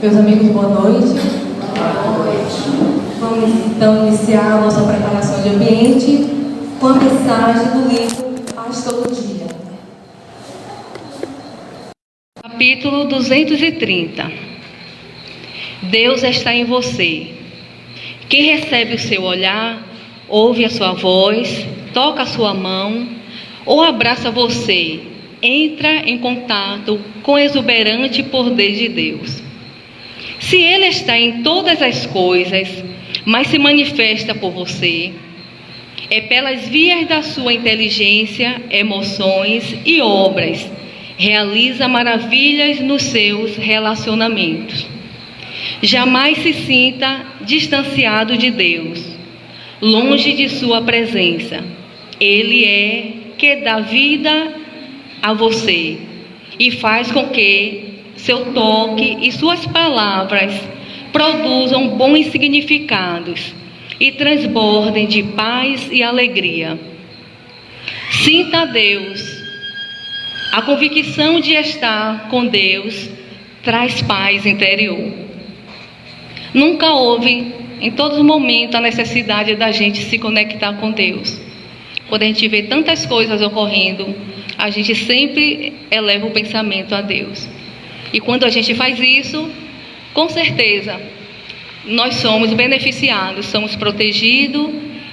Meus amigos, boa noite. Vamos então iniciar a nossa preparação de ambiente com a mensagem do livro Paz Todo Dia. Capítulo 230. Deus está em você. Quem recebe o seu olhar, ouve a sua voz, toca a sua mão ou abraça você, entra em contato com o exuberante poder de Deus. Se Ele está em todas as coisas, mas se manifesta por você, é pelas vias da sua inteligência, emoções e obras, realiza maravilhas nos seus relacionamentos. Jamais se sinta distanciado de Deus, longe de sua presença. Ele é que dá vida a você e faz com que seu toque e suas palavras produzam bons significados e transbordem de paz e alegria. Sinta Deus. A convicção de estar com Deus traz paz interior. Nunca houve, em todos os momentos, a necessidade da gente se conectar com Deus. Quando a gente vê tantas coisas ocorrendo, a gente sempre eleva o pensamento a Deus. E quando a gente faz isso, com certeza, nós somos beneficiados, somos protegidos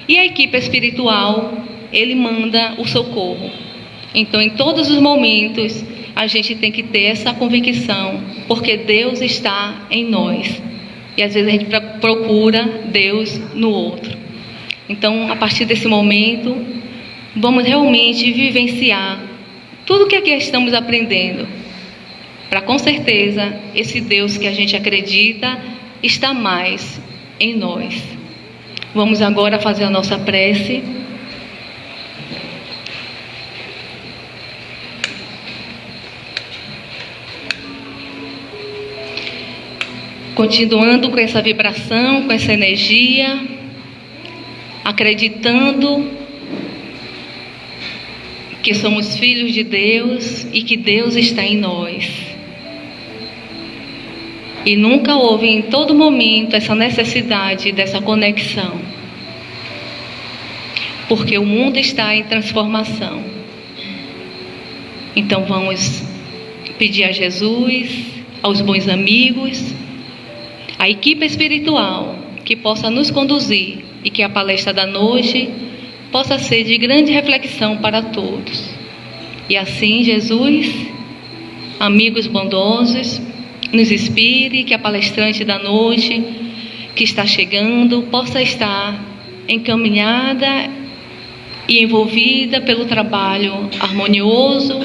e a equipe espiritual, ele manda o socorro. Então, em todos os momentos, a gente tem que ter essa convicção, porque Deus está em nós. E às vezes a gente procura Deus no outro. Então, a partir desse momento, vamos realmente vivenciar tudo o que aqui estamos aprendendo, para com certeza esse Deus que a gente acredita está mais em nós. Vamos agora fazer a nossa prece. Continuando com essa vibração, com essa energia, acreditando que somos filhos de Deus e que Deus está em nós. E nunca houve em todo momento essa necessidade dessa conexão. Porque o mundo está em transformação. Então vamos pedir a Jesus, aos bons amigos, a equipe espiritual que possa nos conduzir e que a palestra da noite possa ser de grande reflexão para todos. E assim, Jesus, amigos bondosos, nos inspire, que a palestrante da noite que está chegando possa estar encaminhada e envolvida pelo trabalho harmonioso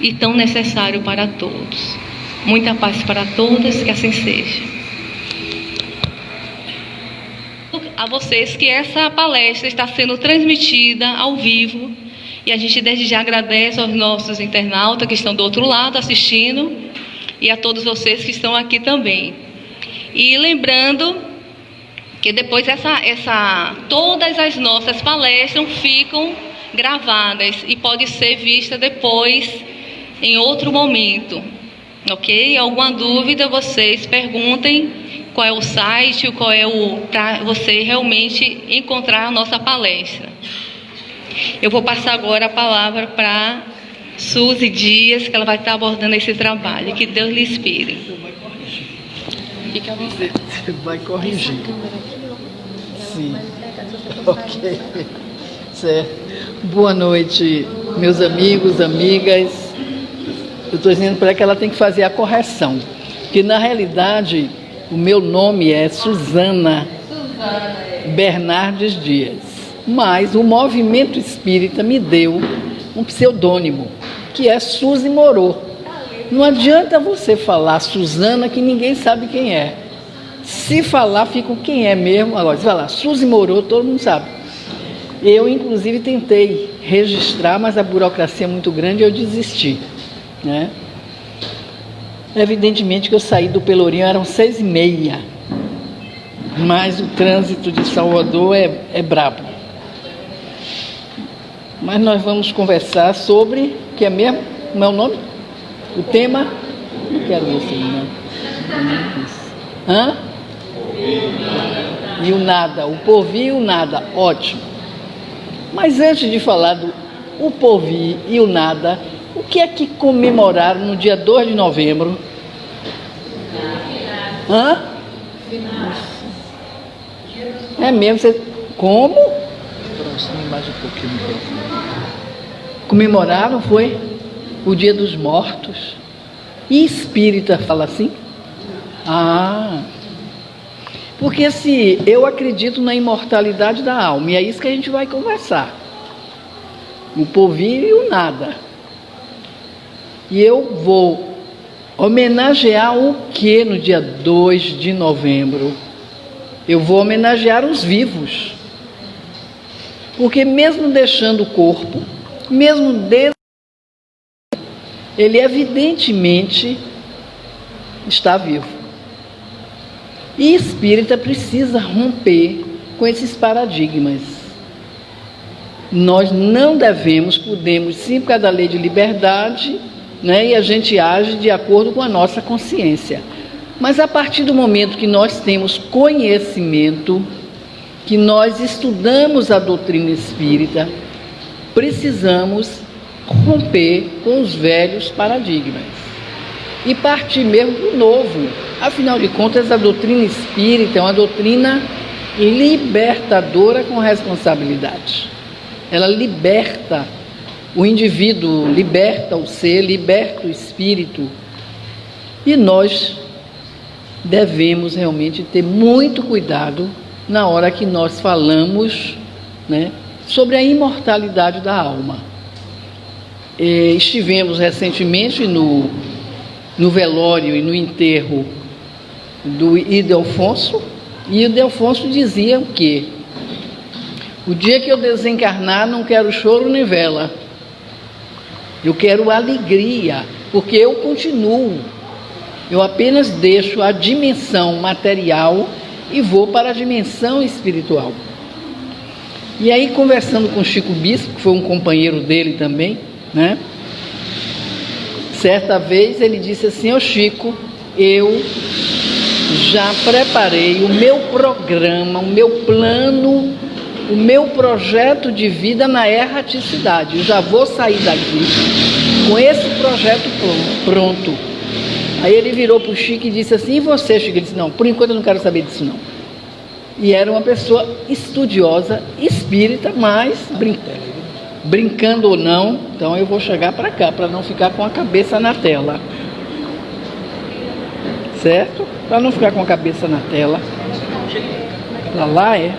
e tão necessário para todos. Muita paz para todos, que assim seja. A vocês que essa palestra está sendo transmitida ao vivo e a gente desde já agradece aos nossos internautas que estão do outro lado assistindo e a todos vocês que estão aqui também. E lembrando que depois todas as nossas palestras ficam gravadas e pode ser vista depois em outro momento, ok? Alguma dúvida, vocês perguntem qual é o site, para você realmente encontrar a nossa palestra. Eu vou passar agora a palavra para Suzy Dias, que ela vai estar abordando esse trabalho. Que Deus lhe inspire. Fique à vontade. Você vai corrigir. Sim. Ok. Certo. Boa noite, meus amigos, amigas. Eu estou dizendo para ela que ela tem que fazer a correção. Que na realidade, o meu nome é Suzana Bernardes Dias. Mas o movimento espírita me deu um pseudônimo, que é Suzy Morô. Não adianta você falar Suzana, que ninguém sabe quem é. Se falar, fica quem é mesmo. Agora, se falar Suzy Morô, todo mundo sabe. Eu, inclusive, tentei registrar, mas a burocracia é muito grande e eu desisti, né? Evidentemente que eu saí do Pelourinho, eram 6h30. Mas o trânsito de Salvador é brabo. Mas nós vamos conversar sobre, que é mesmo, como é o nome? O tema? Não quero ver esse nome. Hã? E o nada, o porvir e o nada, ótimo. Mas antes de falar do o porvir e o nada, o que é que comemoraram no dia 2 de novembro? Hã? É mesmo? Você... Como? Mais um pouquinho. Comemoraram, foi? O Dia dos Mortos. E espírita fala assim? Ah, porque se eu acredito na imortalidade da alma, e é isso que a gente vai conversar. O porvir e o nada. E eu vou homenagear o que no dia 2 de novembro? Eu vou homenagear os vivos. Porque mesmo deixando o corpo, mesmo ele evidentemente está vivo. E espírita precisa romper com esses paradigmas. Nós não devemos, podemos sim, por causa da lei de liberdade, né, e a gente age de acordo com a nossa consciência. Mas a partir do momento que nós temos conhecimento, que nós estudamos a doutrina espírita, precisamos romper com os velhos paradigmas e partir mesmo do novo. Afinal de contas, a doutrina espírita é uma doutrina libertadora com responsabilidade. Ela liberta o indivíduo, liberta o ser, liberta o espírito. E nós devemos realmente ter muito cuidado na hora que nós falamos, né, sobre a imortalidade da alma. Estivemos recentemente no velório e no enterro do Ildefonso, e Ildefonso dizia o quê? O dia que eu desencarnar, não quero choro nem vela. Eu quero alegria, porque eu continuo. Eu apenas deixo a dimensão material e vou para a dimensão espiritual. E aí, conversando com Chico Bispo, que foi um companheiro dele também, né? Certa vez ele disse assim: ô Chico, eu já preparei o meu programa, o meu plano, o meu projeto de vida na erraticidade. Eu já vou sair daqui com esse projeto pronto. Aí ele virou para o Chico e disse assim: e você, Chico? Ele disse: não, por enquanto eu não quero saber disso não. E era uma pessoa estudiosa, espírita, mas brincando ou não, então eu vou chegar para cá, para não ficar com a cabeça na tela. Certo? Para não ficar com a cabeça na tela. Para lá é?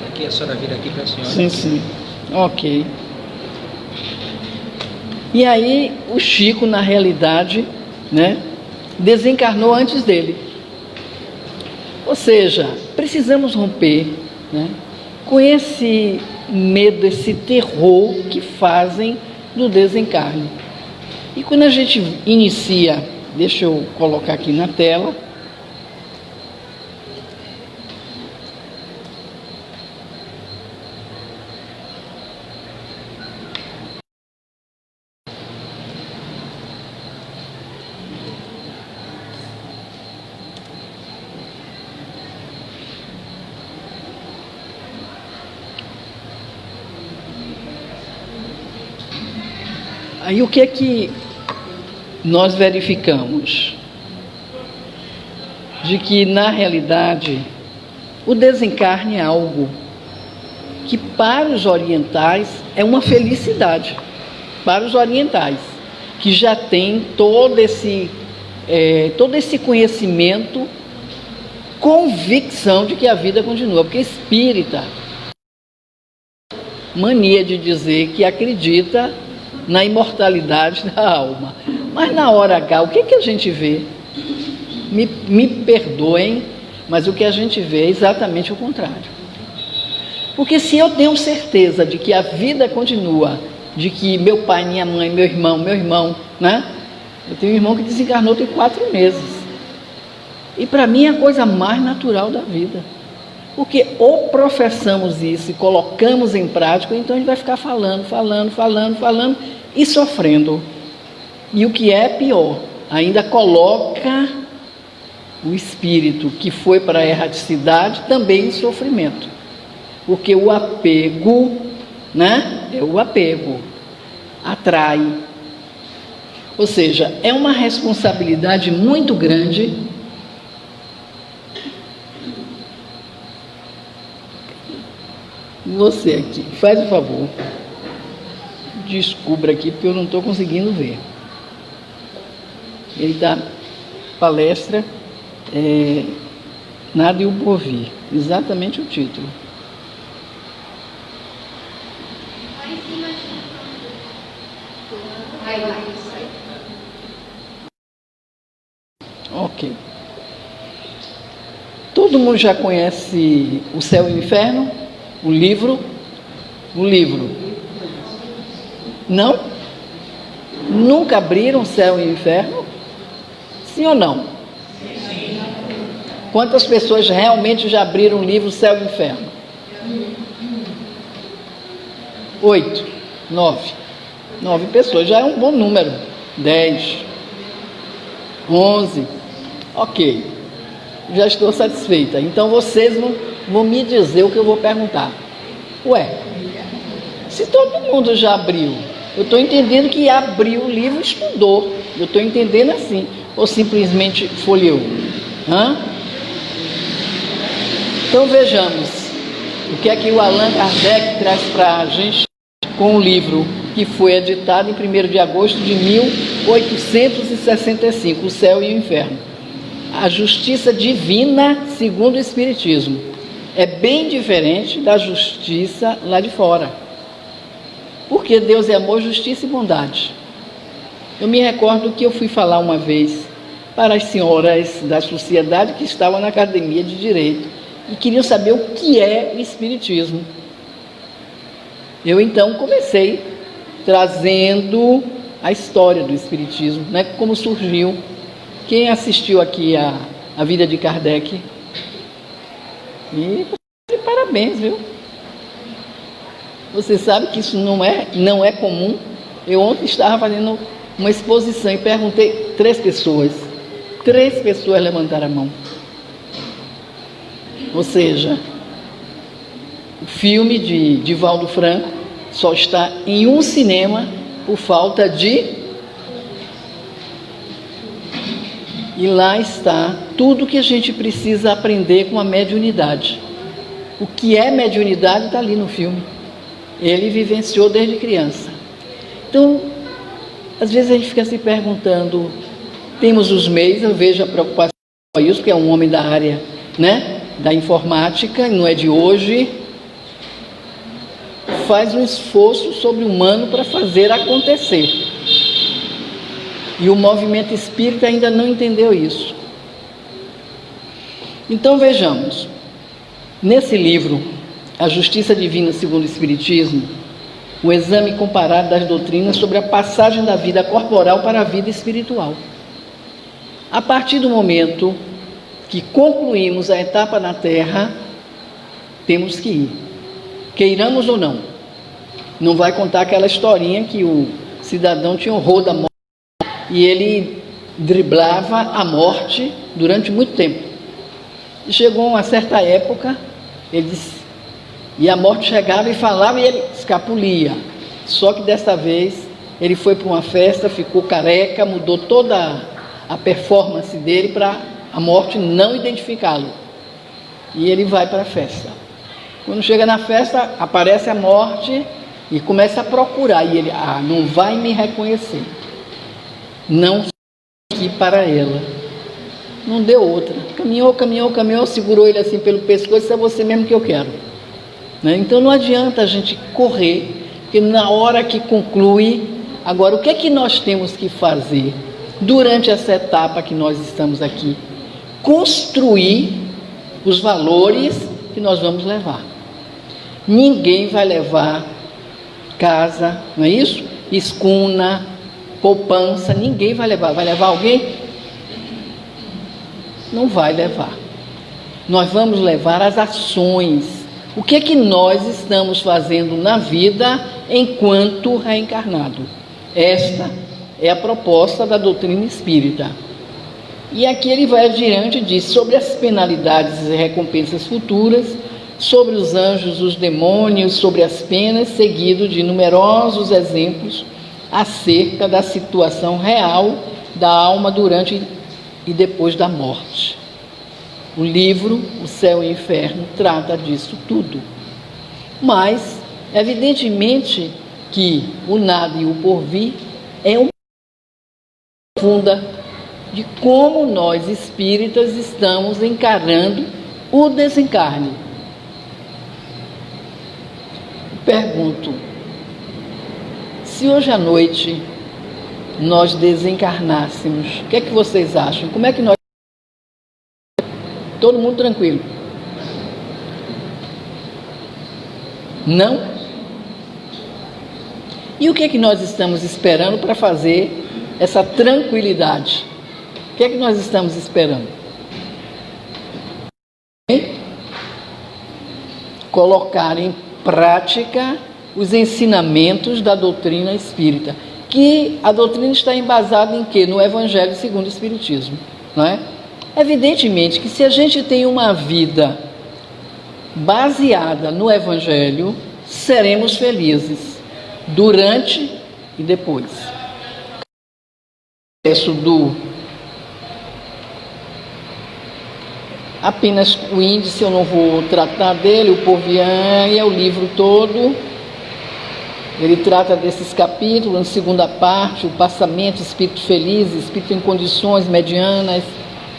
Aqui a senhora vira aqui para a senhora. Sim, sim. Ok. E aí o Chico, na realidade, né, desencarnou antes dele. Ou seja, precisamos romper, né, com esse medo, esse terror que fazem do desencarne. E quando a gente inicia, deixa eu colocar aqui na tela, aí o que é que nós verificamos? De que, na realidade, o desencarne é algo que, para os orientais, é uma felicidade. Para os orientais, que já têm todo esse conhecimento, convicção de que a vida continua. Porque espírita, mania de dizer que acredita na imortalidade da alma. Mas na hora H, o que a gente vê? Me perdoem, mas o que a gente vê é exatamente o contrário. Porque se eu tenho certeza de que a vida continua, de que meu pai, minha mãe, meu irmão, né? Eu tenho um irmão que desencarnou tem 4 meses. E para mim é a coisa mais natural da vida. Porque ou professamos isso e colocamos em prática, ou então a gente vai ficar falando e sofrendo. E o que é pior, ainda coloca o espírito que foi para a erraticidade também em sofrimento. Porque o apego, né? É o apego, atrai. Ou seja, é uma responsabilidade muito grande. Você aqui, faz o favor, descubra aqui, porque eu não estou conseguindo ver. Ele dá palestra, Nada e o Porvir, exatamente o título. Ok. Todo mundo já conhece O Céu e o Inferno? O livro? O livro. Não? Nunca abriram O Céu e o Inferno? Sim ou não? Sim. Quantas pessoas realmente já abriram o livro O Céu e o Inferno? 8, 9. 9 pessoas, já é um bom número. 10, 11. Ok, já estou satisfeita. Então vocês vão me dizer o que eu vou perguntar. Ué, se todo mundo já abriu, eu estou entendendo que abriu o livro e estudou. Eu estou entendendo assim. Ou simplesmente folheou? Então vejamos o que é que o Allan Kardec traz para a gente com o livro que foi editado em 1º de agosto de 1865, O Céu e o Inferno. A justiça divina segundo o Espiritismo. É bem diferente da justiça lá de fora. Porque Deus é amor, justiça e bondade. Eu me recordo que eu fui falar uma vez para as senhoras da sociedade que estavam na academia de Direito e queriam saber o que é o Espiritismo. Eu então comecei trazendo a história do Espiritismo, né, como surgiu. Quem assistiu aqui a vida de Kardec? E parabéns, viu? Você sabe que isso não é comum. Eu ontem estava fazendo uma exposição e perguntei 3 pessoas. 3 pessoas levantaram a mão. Ou seja, o filme de Divaldo Franco só está em um cinema por falta de... E lá está tudo que a gente precisa aprender com a mediunidade. O que é mediunidade está ali no filme. Ele vivenciou desde criança. Então, às vezes a gente fica se perguntando, temos os meios, eu vejo a preocupação com isso, que é um homem da área, né, da informática, não é de hoje, faz um esforço sobre-humano para fazer acontecer. E o movimento espírita ainda não entendeu isso. Então vejamos, nesse livro, A Justiça Divina segundo o Espiritismo, o exame comparado das doutrinas sobre a passagem da vida corporal para a vida espiritual. A partir do momento que concluímos a etapa na Terra, temos que ir, queiramos ou não. Não vai contar aquela historinha que o cidadão tinha horror da morte e ele driblava a morte durante muito tempo. E chegou uma certa época, ele disse, e a morte chegava e falava e ele escapulia. Só que desta vez ele foi para uma festa, ficou careca, mudou toda a performance dele para a morte não identificá-lo. E ele vai para a festa. Quando chega na festa, aparece a morte e começa a procurar. E ele, não vai me reconhecer. Não aqui para ela. Não deu outra. Caminhou, segurou ele assim pelo pescoço, disse, é você mesmo que eu quero. Né? Então não adianta a gente correr, porque na hora que conclui, agora o que é que nós temos que fazer durante essa etapa que nós estamos aqui? Construir os valores que nós vamos levar. Ninguém vai levar casa, não é isso? Escuna, poupança, ninguém vai levar. Vai levar alguém? Não vai levar. Nós vamos levar as ações. O que é que nós estamos fazendo na vida enquanto reencarnado? Esta é a proposta da doutrina espírita. E aqui ele vai adiante e diz sobre as penalidades e recompensas futuras, sobre os anjos, os demônios, sobre as penas, seguido de numerosos exemplos acerca da situação real da alma durante e depois da morte. O livro, O Céu e o Inferno, trata disso tudo. Mas, evidentemente, que o nada e o porvir é uma profunda de como nós espíritas estamos encarando o desencarne. Pergunto, se hoje à noite nós desencarnássemos, o que é que vocês acham? Como é que nós... Todo mundo tranquilo? Não? E o que é que nós estamos esperando para fazer essa tranquilidade? O que é que nós estamos esperando? Colocar em prática os ensinamentos da doutrina espírita. Que a doutrina está embasada em quê? No Evangelho segundo o Espiritismo, não é? Evidentemente que se a gente tem uma vida baseada no Evangelho, seremos felizes durante e depois. O processo do apenas o índice, eu não vou tratar dele, o Porvian é o livro todo. Ele trata desses capítulos, na segunda parte, o passamento, espírito feliz, espírito em condições medianas,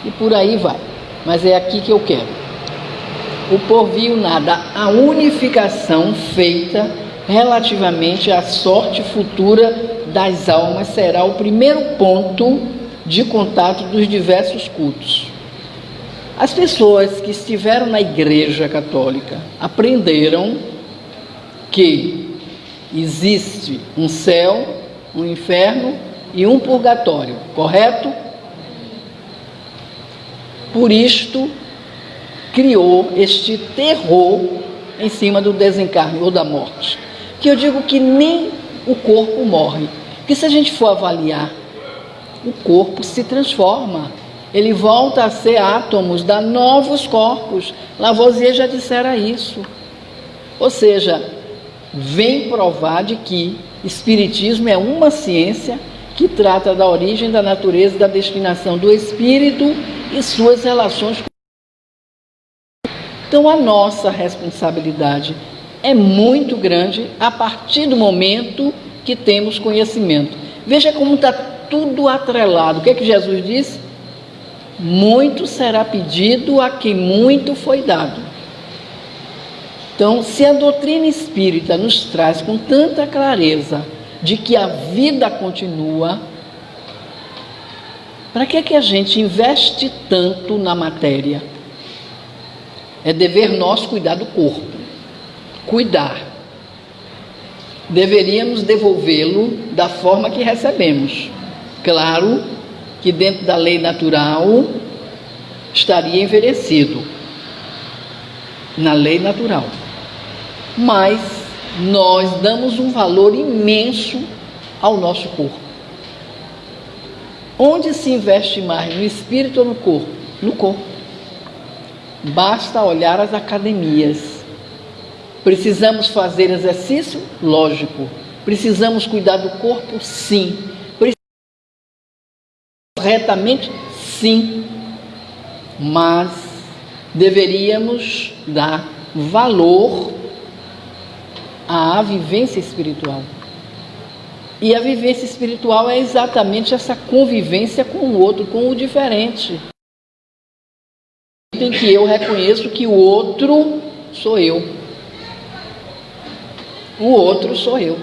e por aí vai. Mas é aqui que eu quero. O porvir, o nada, a unificação feita relativamente à sorte futura das almas será o primeiro ponto de contato dos diversos cultos. As pessoas que estiveram na Igreja Católica aprenderam que existe um céu, um inferno e um purgatório, correto? Por isto, criou este terror em cima do desencarne ou da morte. Que eu digo que nem o corpo morre. Porque se a gente for avaliar, o corpo se transforma. Ele volta a ser átomos, dá novos corpos. Lavoisier já dissera isso. Ou seja, vem provar de que Espiritismo é uma ciência que trata da origem, da natureza e da destinação do espírito e suas relações. Então, a nossa responsabilidade é muito grande a partir do momento que temos conhecimento. Veja como está tudo atrelado. O que é que Jesus disse? Muito será pedido a quem muito foi dado. Então, se a doutrina espírita nos traz com tanta clareza de que a vida continua, para que a gente investe tanto na matéria? É dever nosso cuidar do corpo. Cuidar. Deveríamos devolvê-lo da forma que recebemos. Claro que dentro da lei natural estaria envelhecido. Na lei natural. Mas nós damos um valor imenso ao nosso corpo. Onde se investe mais, no espírito ou no corpo? No corpo. Basta olhar as academias. Precisamos fazer exercício? Lógico. Precisamos cuidar do corpo? Sim. Precisamos corretamente? Sim. Mas deveríamos dar valor à vivência espiritual. E a vivência espiritual é exatamente essa convivência com o outro, com o diferente. Em que eu reconheço que o outro sou eu. O outro sou eu.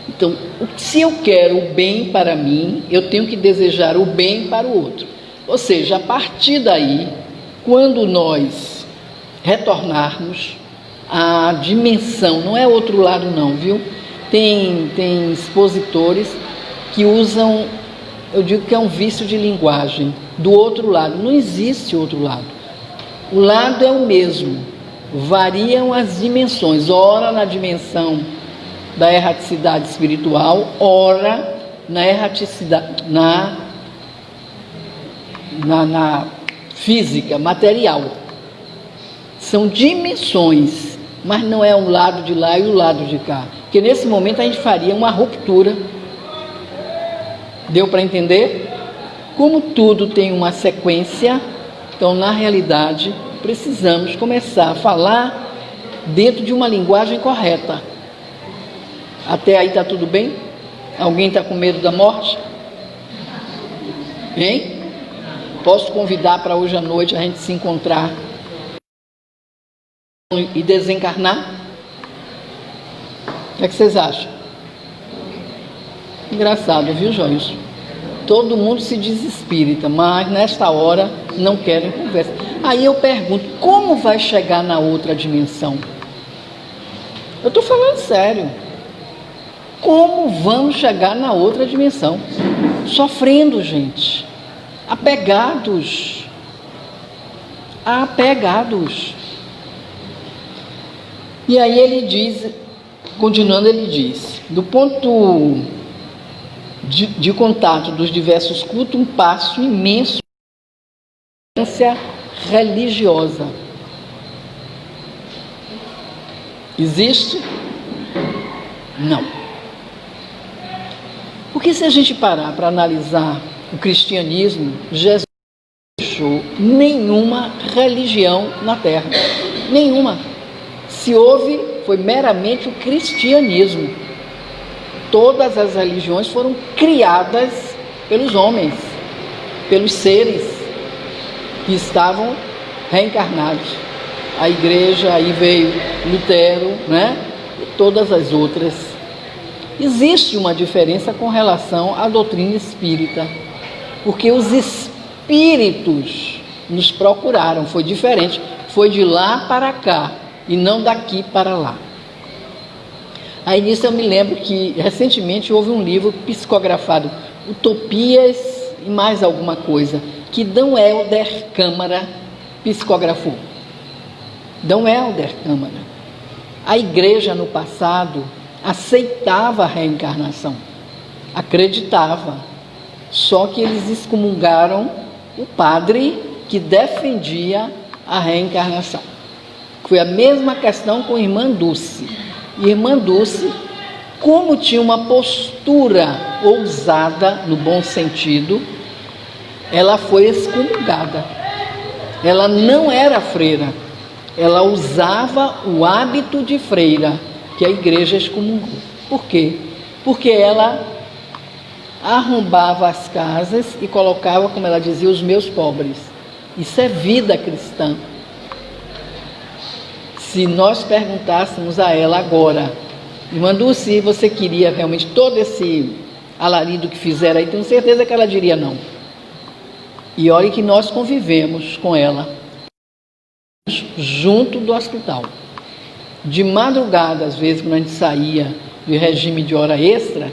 Então, se eu quero o bem para mim, eu tenho que desejar o bem para o outro. Ou seja, a partir daí, quando nós retornarmos à dimensão, não é outro lado não, viu? Tem expositores que usam, eu digo que é um vício de linguagem, do outro lado. Não existe outro lado. O lado é o mesmo, variam as dimensões, ora na dimensão da erraticidade espiritual, ora na erraticidade, na física, material. São dimensões, mas não é um lado de lá e o lado de cá. Porque nesse momento a gente faria uma ruptura. Deu para entender? Como tudo tem uma sequência, então na realidade precisamos começar a falar dentro de uma linguagem correta. Até aí está tudo bem? Alguém está com medo da morte? Hein? Posso convidar para hoje à noite a gente se encontrar e desencarnar? O que é que vocês acham? Engraçado, viu, Joyce? Todo mundo se diz espírita, mas nesta hora não querem conversa. Aí eu pergunto, como vai chegar na outra dimensão? Eu estou falando sério. Como vamos chegar na outra dimensão? Sofrendo, gente. Apegados. Apegados. E aí ele diz, continuando, ele diz, do ponto de contato dos diversos cultos, um passo imenso de ciência religiosa. Existe? Não. Porque se a gente parar para analisar o cristianismo, Jesus não deixou nenhuma religião na Terra. Nenhuma. Se houve, foi meramente o cristianismo. Todas as religiões foram criadas pelos homens, pelos seres que estavam reencarnados. A igreja, aí veio Lutero, né? E todas as outras. Existe uma diferença com relação à doutrina espírita, porque os espíritos nos procuraram, foi diferente, foi de lá para cá e não daqui para lá. Aí nisso eu me lembro que recentemente houve um livro psicografado, Utopias e mais alguma coisa, que D. Helder Câmara psicografou. D. Helder Câmara. A igreja no passado aceitava a reencarnação, acreditava, só que eles excomungaram o padre que defendia a reencarnação. Foi a mesma questão com a irmã Dulce. Irmã Dulce, como tinha uma postura ousada, no bom sentido, ela foi excomungada. Ela não era freira, ela usava o hábito de freira, que a igreja excomungou. Por quê? Porque ela arrombava as casas e colocava, como ela dizia, os meus pobres. Isso é vida cristã. Se nós perguntássemos a ela agora, irmã Dulce, você queria realmente todo esse alarido que fizeram aí, tenho certeza que ela diria não. E olha que nós convivemos com ela, junto do hospital. De madrugada, às vezes, quando a gente saía do regime de hora extra,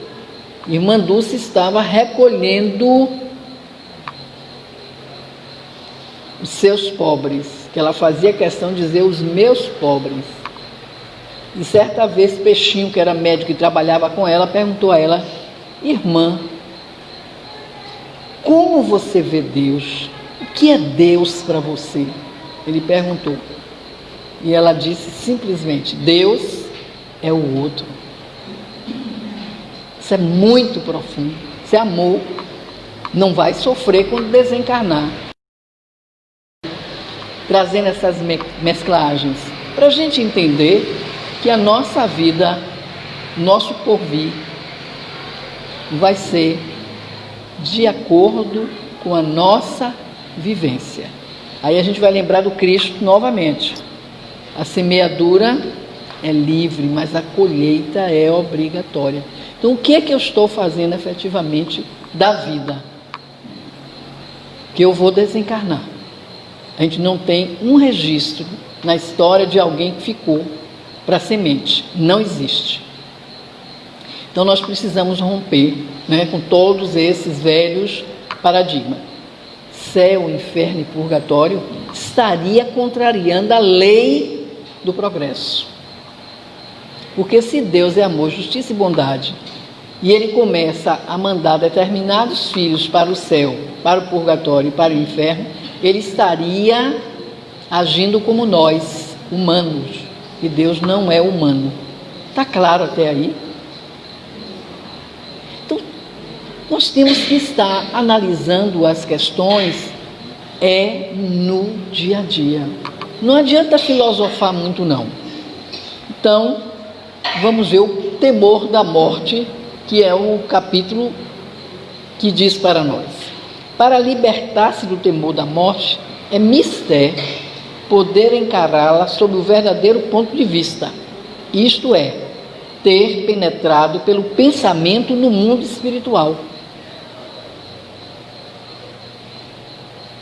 irmã Dulce estava recolhendo os seus pobres, que ela fazia questão de dizer os meus pobres. E certa vez Peixinho, que era médico e trabalhava com ela, perguntou a ela, irmã, como você vê Deus? O que é Deus para você? Ele perguntou. E ela disse simplesmente, Deus é o outro. Isso é muito profundo. Isso é amor. Não vai sofrer quando desencarnar. Trazendo essas mesclagens, para a gente entender que a nossa vida, nosso porvir, vai ser de acordo com a nossa vivência. Aí a gente vai lembrar do Cristo novamente. A semeadura é livre, mas a colheita é obrigatória. Então, o que é que eu estou fazendo efetivamente da vida? Que eu vou desencarnar. A gente não tem um registro na história de alguém que ficou para a semente. Não existe. Então, nós precisamos romper, né, com todos esses velhos paradigmas. Céu, inferno e purgatório estaria contrariando a lei do progresso. Porque se Deus é amor, justiça e bondade, e ele começa a mandar determinados filhos para o céu, para o purgatório e para o inferno, ele estaria agindo como nós, humanos, e Deus não é humano. Está claro até aí? Então, nós temos que estar analisando as questões no dia a dia. Não adianta filosofar muito, não. Então, vamos ver o temor da morte, que é o capítulo que diz para nós. Para libertar-se do temor da morte, é mistério poder encará-la sob o verdadeiro ponto de vista. Isto é, ter penetrado pelo pensamento no mundo espiritual.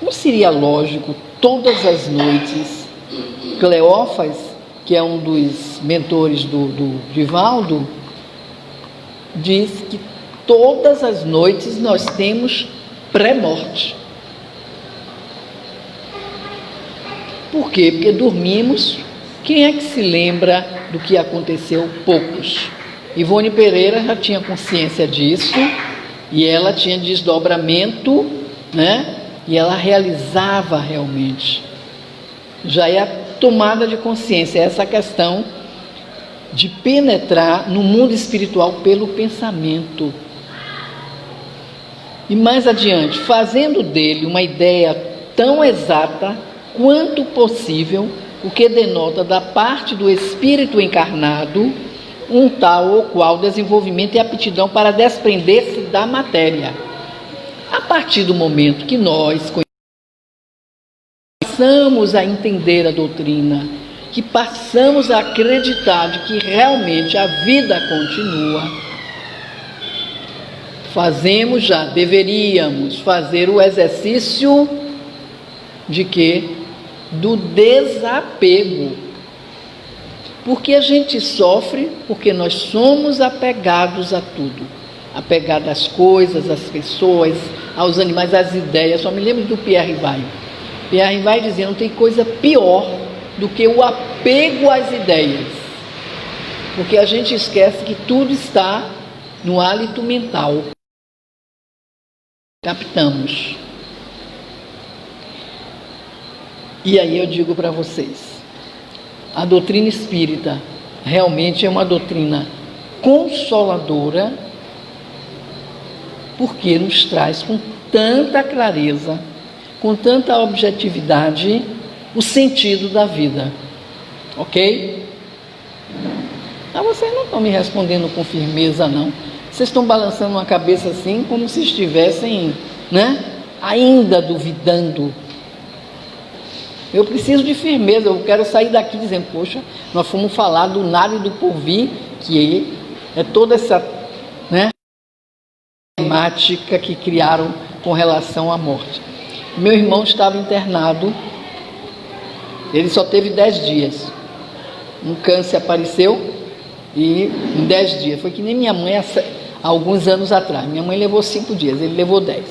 Não seria lógico, todas as noites, Cleófas, que é um dos mentores do Divaldo, diz que todas as noites nós temos pré-morte. Por quê? Porque dormimos. Quem é que se lembra do que aconteceu? Poucos. Ivone Pereira já tinha consciência disso, e ela tinha desdobramento, né? E ela realizava realmente. Já é a tomada de consciência, essa questão de penetrar no mundo espiritual pelo pensamento. E mais adiante, fazendo dele uma ideia tão exata quanto possível, o que denota da parte do espírito encarnado um tal ou qual desenvolvimento e aptidão para desprender-se da matéria. A partir do momento que nós passamos a entender a doutrina, que passamos a acreditar de que realmente a vida continua, deveríamos fazer o exercício de quê? Do desapego. Porque a gente sofre porque nós somos apegados a tudo. Apegados às coisas, às pessoas, aos animais, às ideias. Só me lembro do Pierre Rivail. Pierre Rivail dizia, não tem coisa pior do que o apego às ideias. Porque a gente esquece que tudo está no hálito mental. Captamos. E aí eu digo para vocês, a doutrina espírita realmente é uma doutrina consoladora, porque nos traz com tanta clareza, com tanta objetividade, o sentido da vida. Ok? Mas vocês não estão me respondendo com firmeza, não. Vocês estão balançando a cabeça assim, como se estivessem, ainda duvidando. Eu preciso de firmeza, eu quero sair daqui dizendo, poxa, nós fomos falar do nada e do porvir, que é toda essa temática que criaram com relação à morte. Meu irmão estava internado, ele só teve 10 dias. Um câncer apareceu e em 10 dias. Foi que nem minha mãe há alguns anos atrás. Minha mãe levou 5 dias, ele levou 10.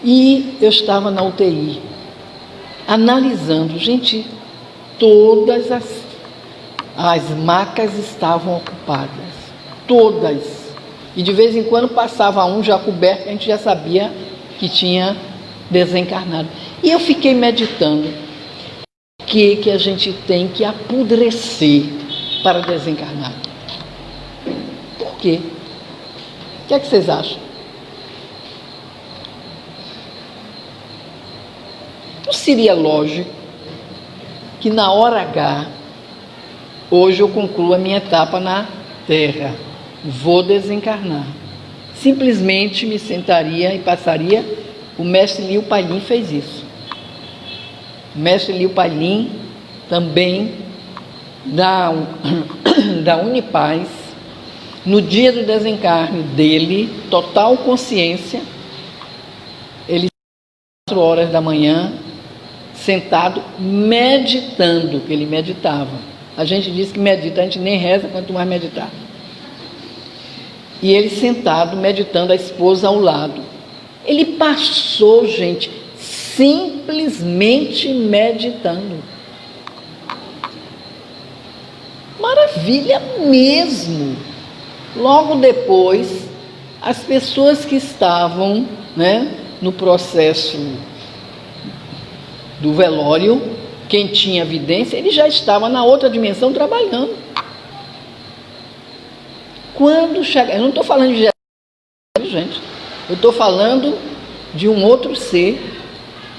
E eu estava na UTI, analisando, gente, todas as macas estavam ocupadas, todas, e de vez em quando passava um já coberto, a gente já sabia que tinha desencarnado. E eu fiquei meditando, que a gente tem que apodrecer para desencarnar? Por quê? O que é que vocês acham? Não seria lógico que na hora H, hoje eu concluo a minha etapa na Terra, vou desencarnar. Simplesmente me sentaria e passaria, o mestre Liu Pailin fez isso. O mestre Liu Pailin, também da Unipaz, no dia do desencarne dele, total consciência, ele 4 horas da manhã, sentado, meditando, que ele meditava. A gente diz que medita, a gente nem reza, quanto mais meditar. E ele sentado, meditando, a esposa ao lado. Ele passou, gente, simplesmente meditando. Maravilha mesmo! Logo depois, as pessoas que estavam, né, no processo do velório, quem tinha evidência, ele já estava na outra dimensão trabalhando. Quando chegar, eu não estou falando de Jesus, gente, eu estou falando de um outro ser,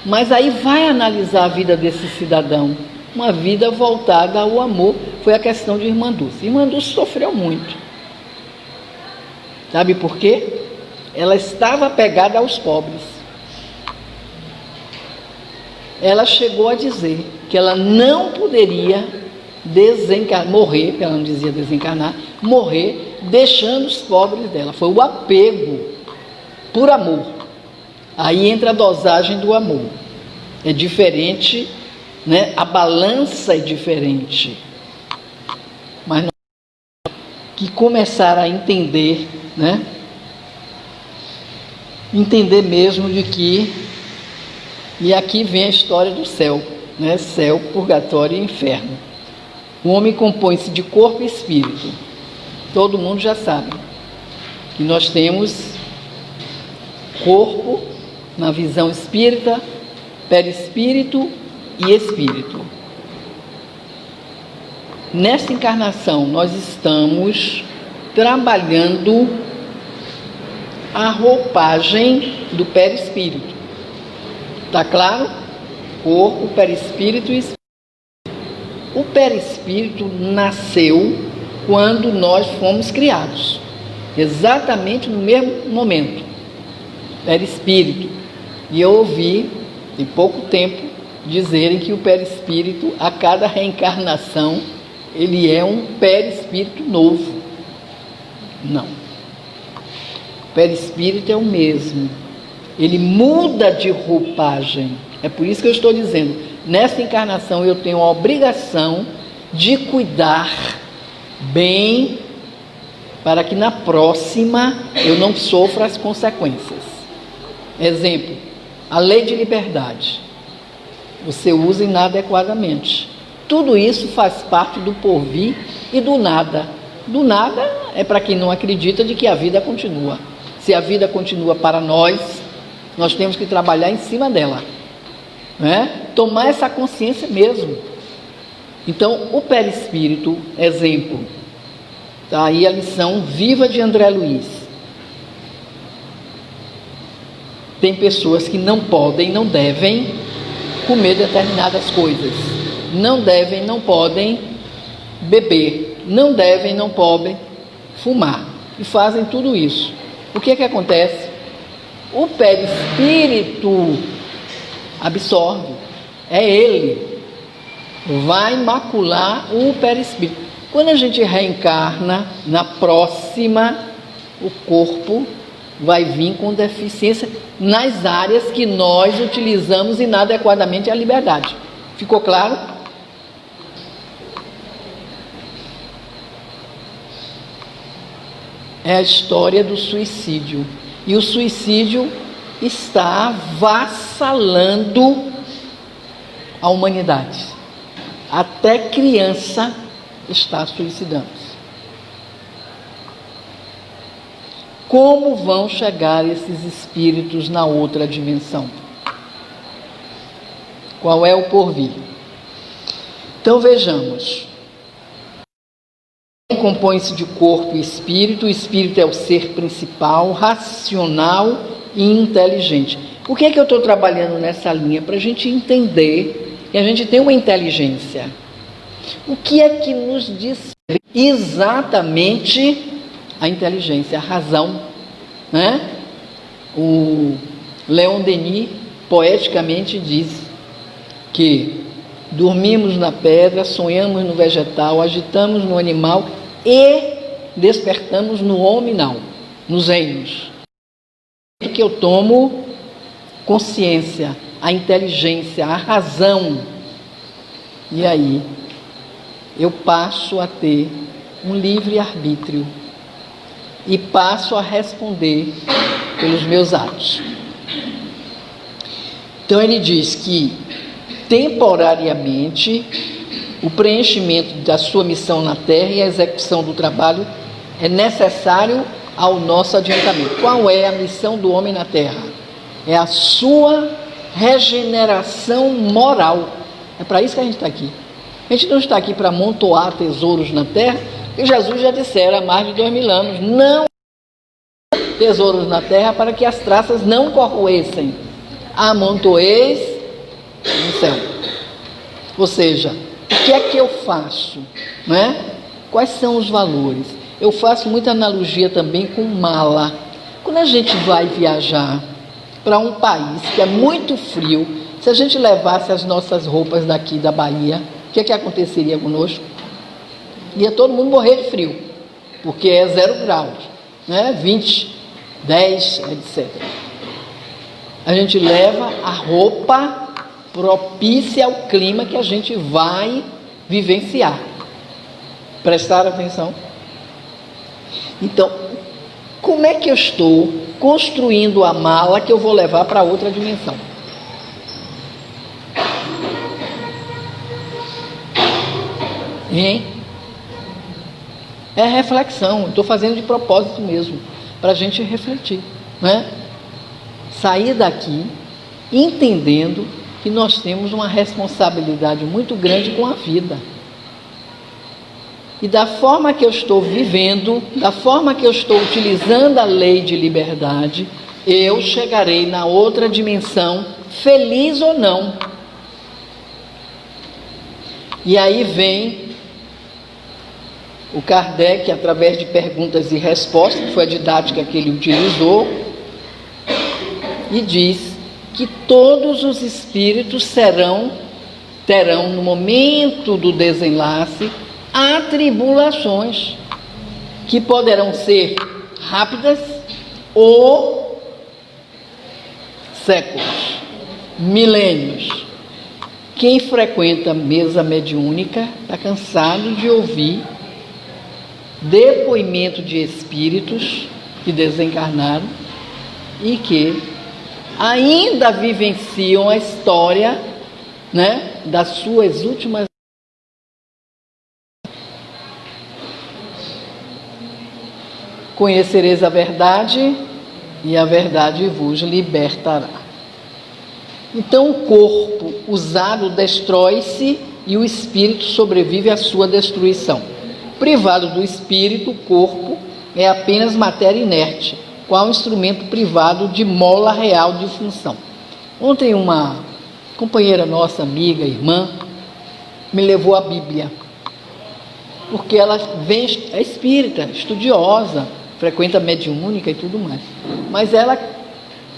mas aí vai analisar a vida desse cidadão, uma vida voltada ao amor. Foi a questão de Irmã Dulce. Irmã Dulce sofreu muito. Sabe por quê? Ela estava apegada aos pobres. Ela chegou a dizer que ela não poderia morrer, ela não dizia desencarnar, morrer deixando os pobres dela. Foi o apego por amor. Aí entra a dosagem do amor. É diferente, né? A balança é diferente. Mas nós que começar a entender, né? Entender mesmo de que, e aqui vem a história do céu, né? Céu, purgatório e inferno. O homem compõe-se de corpo e espírito. Todo mundo já sabe que nós temos corpo na visão espírita, perispírito e espírito. Nesta encarnação, nós estamos trabalhando a roupagem do perispírito. Está claro? Corpo, perispírito e espírito. O perispírito nasceu quando nós fomos criados, exatamente no mesmo momento. Perispírito. E eu ouvi, em pouco tempo, dizerem que o perispírito, a cada reencarnação, ele é um perispírito novo. Não. O perispírito é o mesmo. Ele muda de roupagem. É por isso que eu estou dizendo, nessa encarnação eu tenho a obrigação de cuidar bem para que na próxima eu não sofra as consequências. Exemplo, a lei de liberdade. Você usa inadequadamente. Tudo isso faz parte do porvir e do nada. Do nada é para quem não acredita de que a vida continua. Se a vida continua para nós, nós temos que trabalhar em cima dela, né? Tomar essa consciência mesmo. Então, o perispírito, exemplo, está aí a lição viva de André Luiz. Tem pessoas que não podem, não devem comer determinadas coisas. Não devem, não podem beber. Não devem, não podem fumar. E fazem tudo isso. O que é que acontece? O perispírito absorve. É ele. Vai macular o perispírito. Quando a gente reencarna, na próxima, o corpo vai vir com deficiência nas áreas que nós utilizamos inadequadamente a liberdade. Ficou claro? É a história do suicídio. E o suicídio está avassalando a humanidade. Até criança está suicidando. Como vão chegar esses espíritos na outra dimensão? Qual é o porvir? Então vejamos. Compõe-se de corpo e espírito. O espírito é o ser principal, racional e inteligente. Por que é que eu estou trabalhando nessa linha? Para a gente entender que a gente tem uma inteligência. O que é que nos diz exatamente a inteligência, a razão, né? O Leon Denis poeticamente diz que dormimos na pedra, sonhamos no vegetal, agitamos no animal e despertamos no hominal, nos reinos. Que eu tomo consciência, a inteligência, a razão, e aí eu passo a ter um livre-arbítrio e passo a responder pelos meus atos. Então ele diz que temporariamente o preenchimento da sua missão na Terra e a execução do trabalho é necessário ao nosso adiantamento. Qual é a missão do homem na Terra? É a sua regeneração moral. É para isso que a gente está aqui. A gente não está aqui para amontoar tesouros na Terra, porque Jesus já dissera há mais de 2000 anos, não tesouros na Terra para que as traças não corroessem. Amontoeis no céu. Ou seja, o que é que eu faço? Né? Quais são os valores? Eu faço muita analogia também com mala. Quando a gente vai viajar para um país que é muito frio, se a gente levasse as nossas roupas daqui da Bahia, o que é que aconteceria conosco? Ia todo mundo morrer de frio, porque é 0 graus, né? 20, 10, etc. A gente leva a roupa propícia ao clima que a gente vai vivenciar. Prestaram atenção? Então, como é que eu estou construindo a mala que eu vou levar para outra dimensão? Hein? É reflexão, estou fazendo de propósito mesmo, para a gente refletir, né? Sair daqui entendendo que nós temos uma responsabilidade muito grande com a vida. E da forma que eu estou vivendo, da forma que eu estou utilizando a lei de liberdade, eu chegarei na outra dimensão, feliz ou não. E aí vem o Kardec, através de perguntas e respostas, que foi a didática que ele utilizou, e diz que todos os espíritos terão, no momento do desenlace, atribulações que poderão ser rápidas ou séculos, milênios. Quem frequenta mesa mediúnica está cansado de ouvir depoimento de espíritos que desencarnaram e que ainda vivenciam a história, né, das suas últimas. Conhecereis a verdade e a verdade vos libertará. Então o corpo usado destrói-se e o espírito sobrevive à sua destruição. Privado do espírito, o corpo é apenas matéria inerte, qual instrumento privado de mola real de função. Ontem uma companheira nossa, amiga, irmã, me levou a Bíblia, porque ela é espírita, estudiosa, frequenta mediúnica e tudo mais, mas ela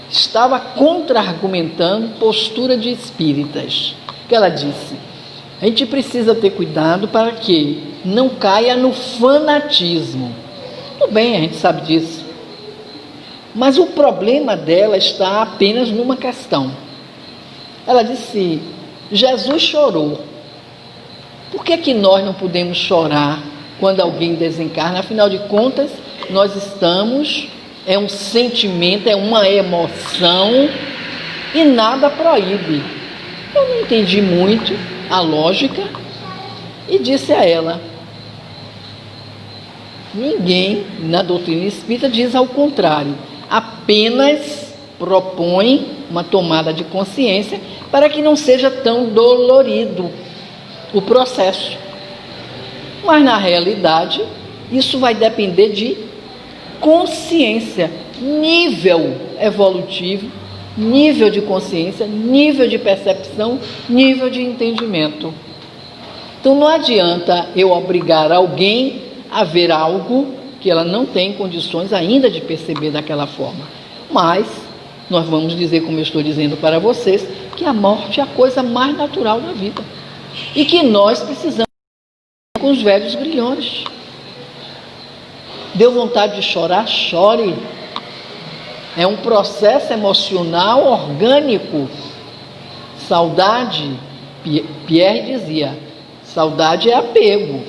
estava contra-argumentando postura de espíritas, que ela disse: a gente precisa ter cuidado para que não caia no fanatismo. Tudo bem, a gente sabe disso, mas o problema dela está apenas numa questão. Ela disse: Jesus chorou, por que nós não podemos chorar quando alguém desencarna? Afinal de contas, nós estamos, é um sentimento, é uma emoção e nada proíbe. Eu não entendi muito a lógica e disse a ela: ninguém na doutrina espírita diz ao contrário, apenas propõe uma tomada de consciência para que não seja tão dolorido o processo. Mas na realidade, isso vai depender de consciência, nível evolutivo, nível de consciência, nível de percepção, nível de entendimento. Então não adianta eu obrigar alguém a ver algo que ela não tem condições ainda de perceber daquela forma. Mas nós vamos dizer, como eu estou dizendo para vocês, que a morte é a coisa mais natural da vida e que nós precisamos com os velhos grilhões. Deu vontade de chorar? Chore. É um processo emocional orgânico. Saudade, Pierre dizia, saudade é apego.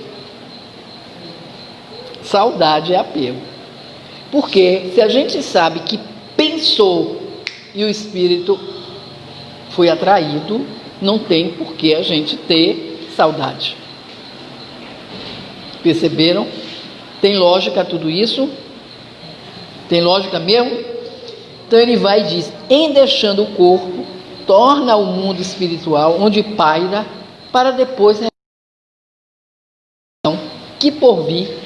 Saudade é apego. Porque se a gente sabe que pensou e o espírito foi atraído, não tem por que a gente ter saudade. Perceberam? Tem lógica tudo isso? Tem lógica mesmo? Então ele vai e diz: em deixando o corpo, torna o mundo espiritual, onde paira, para depois que por vir.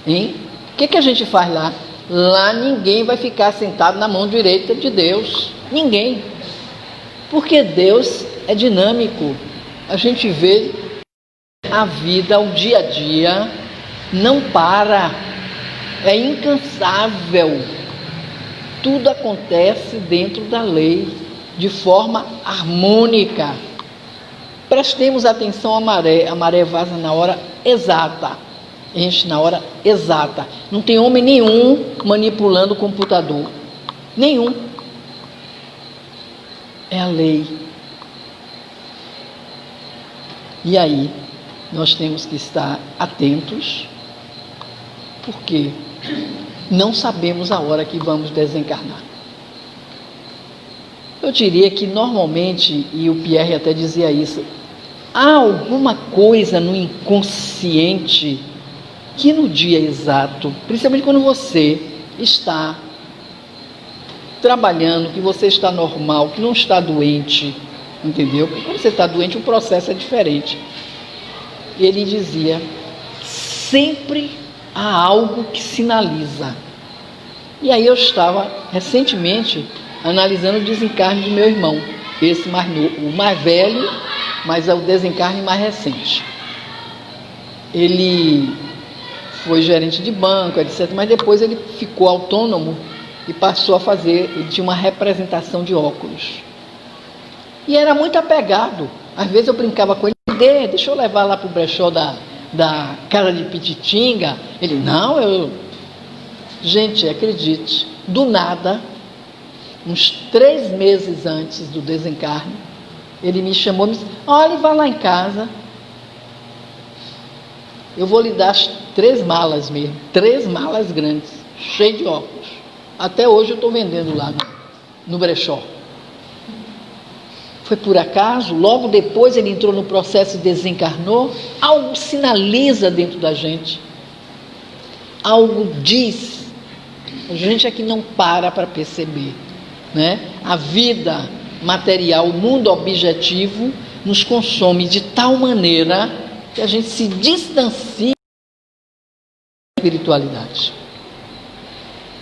Hein? O que a gente faz lá? Lá ninguém vai ficar sentado na mão direita de Deus. Ninguém. Porque Deus é dinâmico. A gente vê a vida, o dia a dia, não para. É incansável. Tudo acontece dentro da lei, de forma harmônica. Prestemos atenção à maré. A maré vaza na hora exata, enche na hora exata. Não tem homem nenhum manipulando o computador. Nenhum. É a lei. E aí, nós temos que estar atentos, porque não sabemos a hora que vamos desencarnar. Eu diria que normalmente, e o Pierre até dizia isso, há alguma coisa no inconsciente que no dia exato, principalmente quando você está trabalhando, que você está normal, que não está doente, entendeu? Porque quando você está doente o processo é diferente. Ele dizia, sempre há algo que sinaliza. E aí eu estava recentemente analisando o desencarne de meu irmão, esse mais novo, o mais velho, mas é o desencarne mais recente. Ele foi gerente de banco, etc., mas depois ele ficou autônomo e passou a fazer, ele tinha uma representação de óculos. E era muito apegado. Às vezes eu brincava com ele, deixa eu levar lá para o brechó da Casa de Pititinga. Ele, não, eu... Gente, acredite, do nada, uns 3 meses antes do desencarne, ele me chamou e me disse, olha, vá lá em casa, eu vou lhe dar as 3 malas mesmo, 3 malas grandes, cheias de óculos. Até hoje eu estou vendendo lá no brechó. Foi por acaso, logo depois ele entrou no processo e desencarnou, algo sinaliza dentro da gente, algo diz, a gente é que não para perceber, né? A vida material, o mundo objetivo nos consome de tal maneira que a gente se distancia da espiritualidade.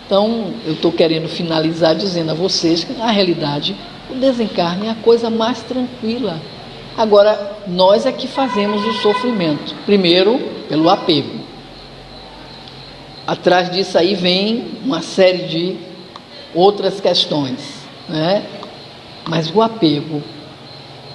Então, eu estou querendo finalizar dizendo a vocês que, na realidade, o desencarne é a coisa mais tranquila. Agora, nós é que fazemos o sofrimento. Primeiro, pelo apego. Atrás disso aí vem uma série de outras questões, né? Mas o apego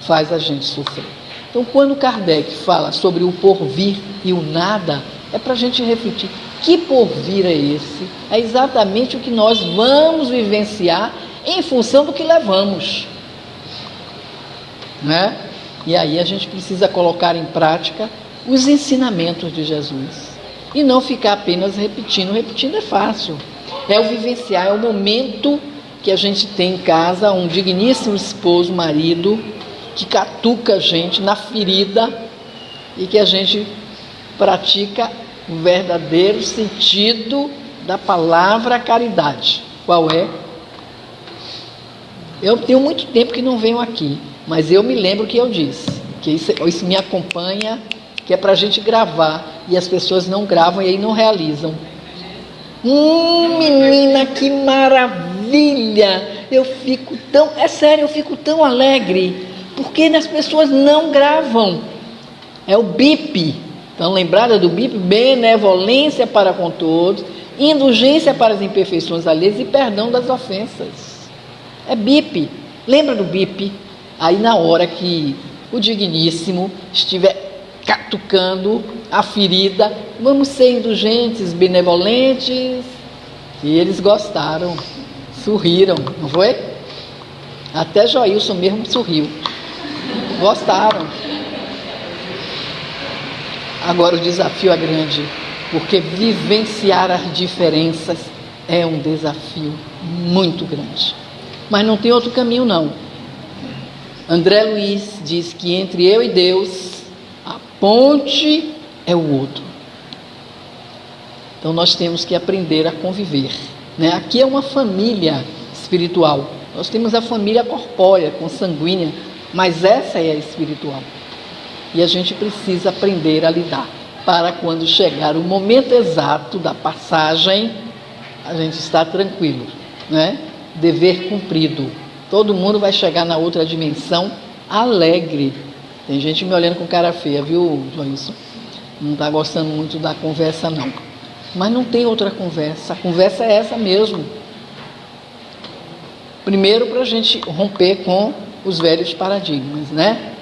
faz a gente sofrer. Então, quando Kardec fala sobre o porvir e o nada, é para a gente refletir. Que porvir é esse? É exatamente o que nós vamos vivenciar em função do que levamos, né? E aí a gente precisa colocar em prática os ensinamentos de Jesus e não ficar apenas repetindo. Repetindo é fácil, é o vivenciar, é o momento que a gente tem em casa um digníssimo esposo, marido, que catuca a gente na ferida e que a gente pratica o verdadeiro sentido da palavra caridade. Qual é? Eu tenho muito tempo que não venho aqui, mas eu me lembro que eu disse, que isso me acompanha, que é para a gente gravar, e as pessoas não gravam e aí não realizam. Menina, que maravilha! Eu fico tão, é sério, eu fico tão alegre, porque as pessoas não gravam. É o BIP. Então, lembrada do BIP? Benevolência para com todos, indulgência para as imperfeições alheias e perdão das ofensas. É BIP. Lembra do BIP? Aí, na hora que o digníssimo estiver catucando a ferida, vamos ser indulgentes, benevolentes. E eles gostaram, sorriram, não foi? Até Joilson mesmo sorriu. Gostaram. Agora o desafio é grande, porque vivenciar as diferenças é um desafio muito grande. Mas não tem outro caminho, não. André Luiz diz que entre eu e Deus, a ponte é o outro. Então nós temos que aprender a conviver, né? Aqui é uma família espiritual. Nós temos a família corpórea, consanguínea, mas essa é a espiritual. E a gente precisa aprender a lidar, para quando chegar o momento exato da passagem, a gente estar tranquilo, né? Dever cumprido. Todo mundo vai chegar na outra dimensão alegre. Tem gente me olhando com cara feia, viu, Joilson? Não está gostando muito da conversa, não. Mas não tem outra conversa. A conversa é essa mesmo. Primeiro, para a gente romper com os velhos paradigmas, né?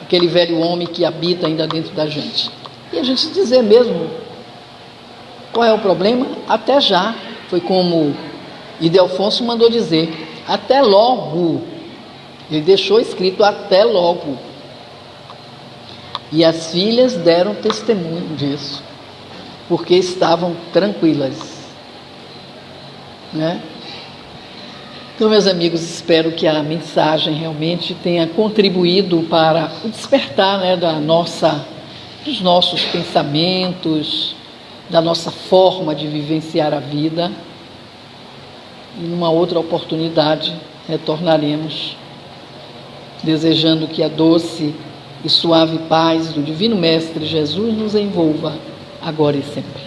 Aquele velho homem que habita ainda dentro da gente. E a gente dizer mesmo, qual é o problema? Até já. Foi como Ildefonso mandou dizer, até logo. Ele deixou escrito até logo. E as filhas deram testemunho disso, porque estavam tranquilas, né? Então, meus amigos, espero que a mensagem realmente tenha contribuído para o despertar, né, dos nossos pensamentos, da nossa forma de vivenciar a vida. E numa outra oportunidade retornaremos, desejando que a doce e suave paz do Divino Mestre Jesus nos envolva agora e sempre.